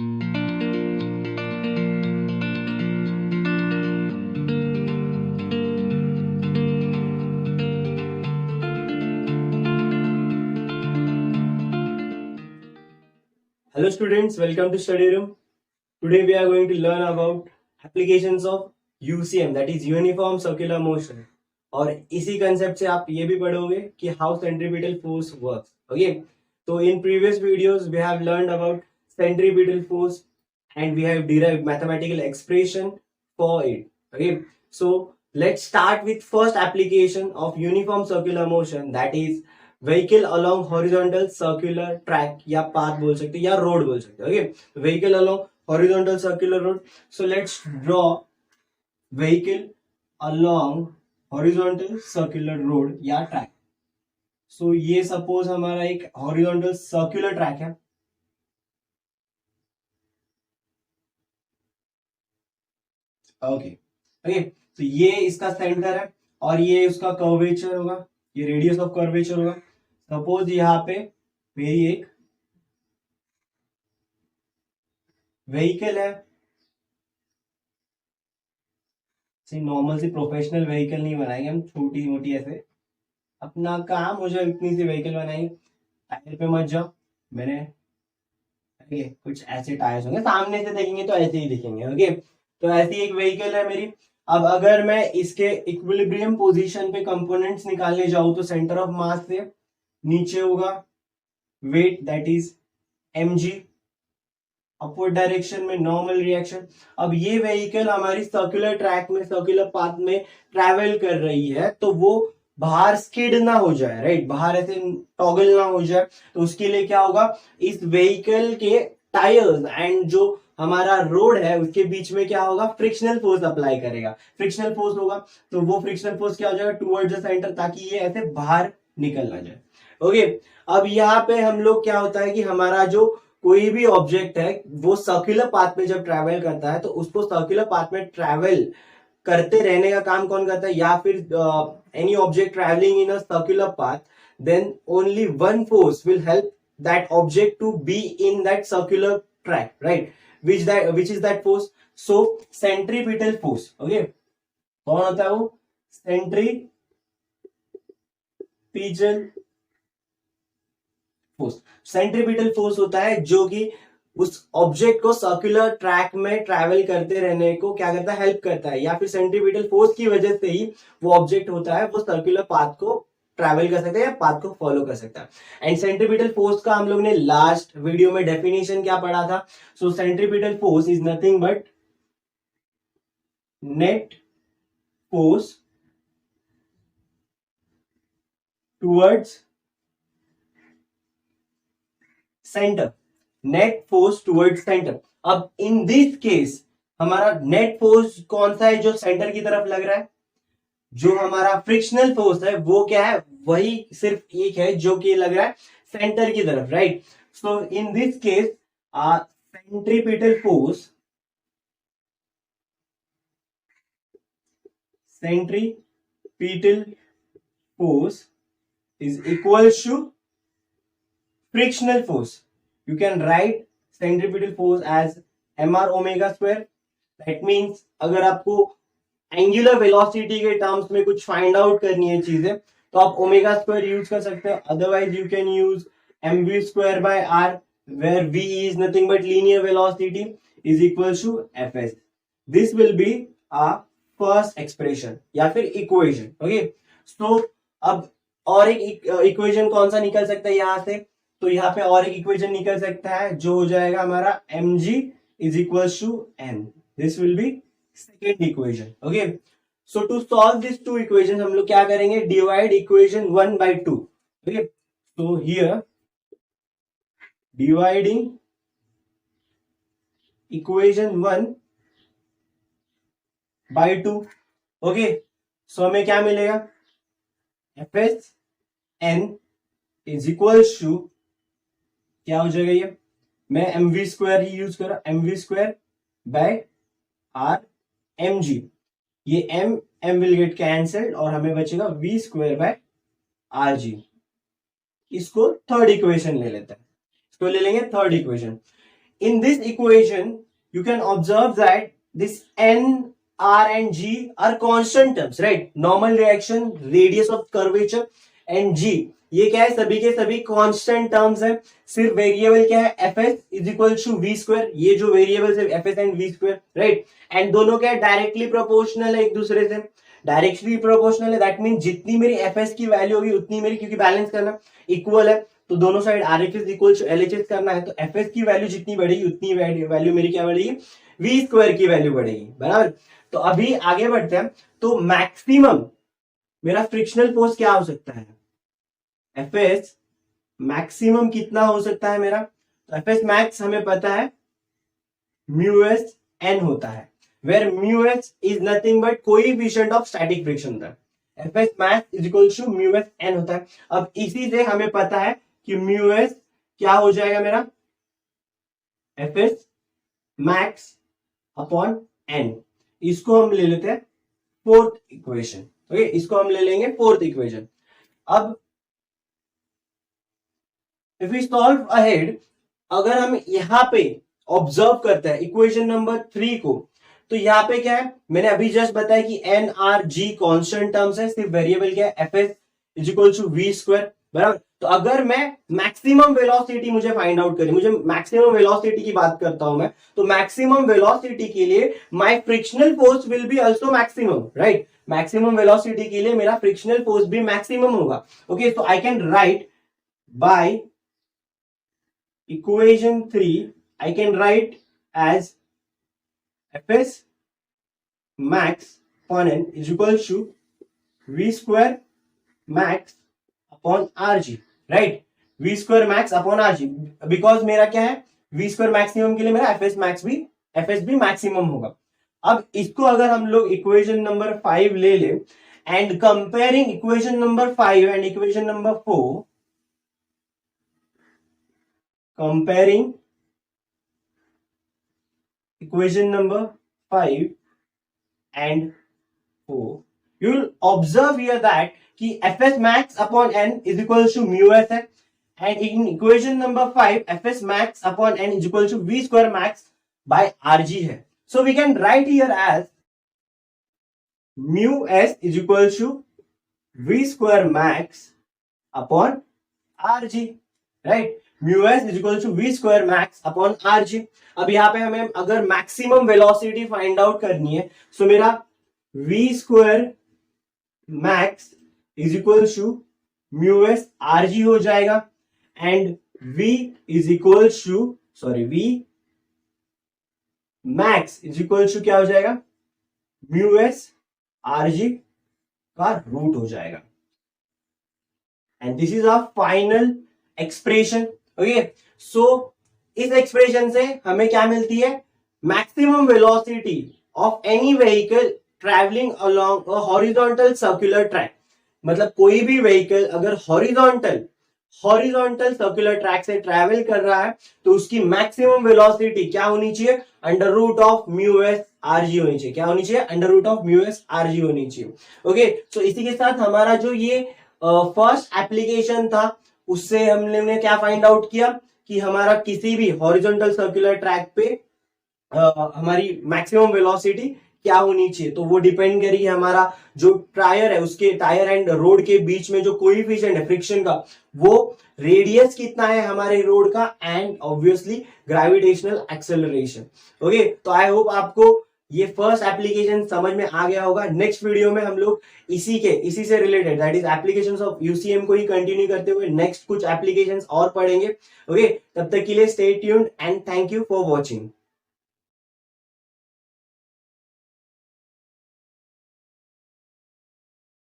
Hello students, welcome to study room. Today we are going to learn about applications of UCM, that is Uniform Circular Motion. और इसी concept से आप ये भी पढ़ोगे कि how centripetal force works. Okay, तो in previous videos we have learned about centripetal force and we have derived mathematical expression for it. Okay, so let's start with first application of uniform circular motion, that is vehicle along horizontal circular track या path बोल सकते या road बोल सकते. Okay, vehicle along horizontal circular road. So let's draw vehicle along horizontal circular road या track. So ये suppose हमारा एक horizontal circular track है. ओके ओके, तो ये इसका सेंटर है और ये उसका कर्वेचर होगा, ये रेडियस ऑफ कर्वेचर होगा. सपोज यहाँ पे मेरी एक व्हीकल है, नॉर्मल सी प्रोफेशनल व्हीकल नहीं बनाएंगे हम, छोटी मोटी ऐसे अपना काम हो जाए इतनी सी व्हीकल बनाएंगे. टायर पे मत जाओ, मैंने कुछ ऐसे टायर्स होंगे, सामने से देखेंगे तो ऐसे ही दिखेंगे. ओके, तो ऐसी एक व्हीकल है मेरी. अब अगर मैं इसके इक्विलिब्रियम पोजीशन पे कंपोनेंट्स निकालने जाऊं तो सेंटर ऑफ मास से नीचे होगा weight, that is mg, upward direction में नॉर्मल रिएक्शन. अब ये व्हीकल हमारी सर्कुलर ट्रैक में, सर्कुलर पाथ में ट्रैवल कर रही है, तो वो बाहर स्किड ना हो जाए, राइट, बाहर ऐसे टॉगल ना हो जाए, तो उसके लिए क्या होगा, इस व्हीकल के टायर्स एंड जो हमारा रोड है उसके बीच में क्या होगा, फ्रिक्शनल फोर्स अप्लाई करेगा. फ्रिक्शनल फोर्स होगा तो वो फ्रिक्शनल फोर्स क्या हो जाएगा, टुवर्ड्स द सेंटर, ताकि ये ऐसे बाहर निकल ना जाए. ओके, अब यहाँ पे हम लोग क्या होता है कि हमारा जो कोई भी ऑब्जेक्ट है वो सर्कुलर पाथ में जब ट्रैवल करता है तो उसको सर्कुलर पाथ में ट्रैवल करते रहने का काम कौन करता है, या फिर any object travelling in a circular path, then only one force will help that object to be in that circular track, right, which is that force. So centripetal force. Okay, कौन होता है वो, सेंट्रीपिटल फोर्स. सेंट्रीपिटल फोर्स होता है जो कि उस object को सर्कुलर ट्रैक में ट्रैवल करते रहने को क्या करता है, हेल्प करता है, या फिर सेंट्रीपिटल फोर्स की वजह से ही वो ऑब्जेक्ट होता है वो सर्कुलर पाथ को ट्रैवल कर सकता है या पाथ को फॉलो कर सकता है. एंड सेंट्रीपिटल फोर्स का हम लोग ने लास्ट वीडियो में डेफिनेशन क्या पढ़ा था. So centripetal force is nothing but net force towards centre, net force towards centre. अब इन दिस केस हमारा नेट फोर्स कौन सा है, जो सेंटर की तरफ लग रहा है. जो हमारा फ्रिक्शनल फोर्स है वो क्या है, वही सिर्फ एक है जो कि लग रहा है सेंटर की तरफ, right. So in this case centripetal force, centripetal force is equals to frictional force. You can write centripetal force as mr omega square. That means अगर आपको एंगुलर वेलोसिटी के टर्म्स में कुछ फाइंड आउट करनी है चीजें तो आप ओमेगा स्क्वायर यूज कर सकते हो. Otherwise you can use mv square by r, where v is nothing but linear velocity is equals to fs. This will be a first expression या फिर इक्वेशन. ओके, सो अब और एक इक्वेशन कौन सा निकल सकता है यहां से, तो यहाँ पे और एक इक्वेशन निकल सकता है जो हो जाएगा हमारा mg is equals to n. This will be second equation. Okay, so to solve these two equations हम लोग क्या करेंगे, divide equation 1 by 2. Okay, so here dividing equation 1 by 2. Okay, so हमें क्या मिलेगा, fs n is equals to क्या हो जाएगा, ये मैं mv स्क्वायर ही यूज कर रहा हूं, mv square by r mg. ये m विल गेट कैंसल्ड और हमें बचेगा v स्क्वायर बाय rg. इसको थर्ड इक्वेशन ले लेते हैं, इसको ले लेंगे third equation. in this equation you can observe that this n, r and g are constant terms, right? normal reaction, radius of curvature and g, ये क्या है, सभी के सभी कांस्टेंट टर्म्स है। सिर्फ वेरिएबल क्या है, F S is equal to V square, ये जो वेरिएबल्स है F S and V square, right? And दोनों क्या है, डायरेक्टली प्रोपोर्शनल है एक दूसरे से, डायरेक्टली प्रोपोर्शनल है, दैट मीन जितनी मेरी एफ एस की वैल्यू होगी उतनी मेरी, क्योंकि बैलेंस करना इक्वल है तो दोनों side R H S equal to L H S करना है, तो एफ एस की वैल्यू जितनी बढ़ेगी उतनी वैल्यू मेरी क्या बढ़ेगी, वी स्क्वायर की वैल्यू बढ़ेगी, बराबर? तो अभी आगे बढ़ते हैं। तो मैक्सिमम मेरा फ्रिक्शनल फोर्स क्या हो सकता है, एफ एस मैक्सिमम कितना हो सकता है मेरा, तो एफ एस मैक्स हमें पता है म्यू एस एन होता है, where mu S is nothing but coefficient of static friction होता है, F S max is equal to mu S N होता है। अब इसी से हमें पता है कि म्यू एस क्या हो जाएगा मेरा, F S max upon N, इसको हम ले लेते हैं फोर्थ इक्वेशन, ओके, इसको हम ले लेंगे फोर्थ इक्वेशन। अब इफ वी सॉल्व अहेड, अगर हम यहां पे ऑब्जर्व करते हैं इक्वेशन नंबर 3 को, तो यहाँ पे क्या है, मैंने अभी जस्ट बताया कि N R G constant terms है, सिर्फ वेरिएबल क्या है, F S is equal to V square, बराबर? तो अगर मैं मैक्सिमम वेलोसिटी मुझे फाइंड आउट करें, मुझे मैक्सिमम वेलोसिटी की बात करता हूं मैं, तो मैक्सिमम वेलोसिटी के लिए my frictional force will be also maximum, right? Maximum velocity के लिए मेरा फ्रिक्शनल फोर्स भी मैक्सिमम होगा, okay? So I can write by equation 3, I can write as Fs max upon n is equal to V square max upon Rg, right? V square max upon Rg, because मेरा क्या है, V square maximum के लिए मेरा Fs भी maximum होगा। अब इसको अगर हम लोग इक्वेशन नंबर 5 ले ले and comparing equation number 5 and equation number 4, comparing equation number 5 and 4, you will observe here that कि Fs max upon n is equal to mu s है, and in equation number 5 Fs max upon n is equal to v square max by rg है। So we can write here as mu s is equal to v square max upon rg, right? Mu S is equal to V square max upon R G. अब यहाँ पे हमें अगर maximum velocity find out करनी है, so मेरा V square max is equal to mu S R G हो जाएगा, and V is equal to V max is equal to क्या हो जाएगा, म्यू एस आर जी का रूट हो जाएगा, and this is our final expression, okay? So इस expression से हमें क्या मिलती है, maximum velocity of any vehicle travelling along a horizontal circular track, मतलब कोई भी व्हीकल अगर हॉरिजॉन्टल सर्कुलर ट्रैक से ट्रैवल कर रहा है तो उसकी मैक्सिमम वेलोसिटी क्या होनी चाहिए, under root of mu S R G होनी चाहिए। क्या होनी चाहिए, under root of mu S R G होनी चाहिए, ओके? सो इसी के साथ हमारा जो ये फर्स्ट एप्लीकेशन था उससे हमने क्या फाइंड आउट किया कि हमारा किसी भी हॉरिजॉन्टल सर्कुलर ट्रैक पे हमारी मैक्सिमम वेलोसिटी क्या होनी चाहिए, तो वो डिपेंड करेगी हमारा जो टायर है उसके, टायर एंड रोड के बीच में जो कोएफिशिएंट है फ्रिक्शन का, वो रेडियस कितना है हमारे रोड का, and obviously gravitational acceleration, okay? तो आई होप आपको ये फर्स्ट एप्लीकेशन समझ में आ गया होगा। नेक्स्ट वीडियो में हम लोग इसी से related, that is applications of UCM को ही कंटिन्यू करते हुए नेक्स्ट कुछ एप्लीकेशंस और पढ़ेंगे, ओके? तब तक के लिए stay tuned and thank you for watching.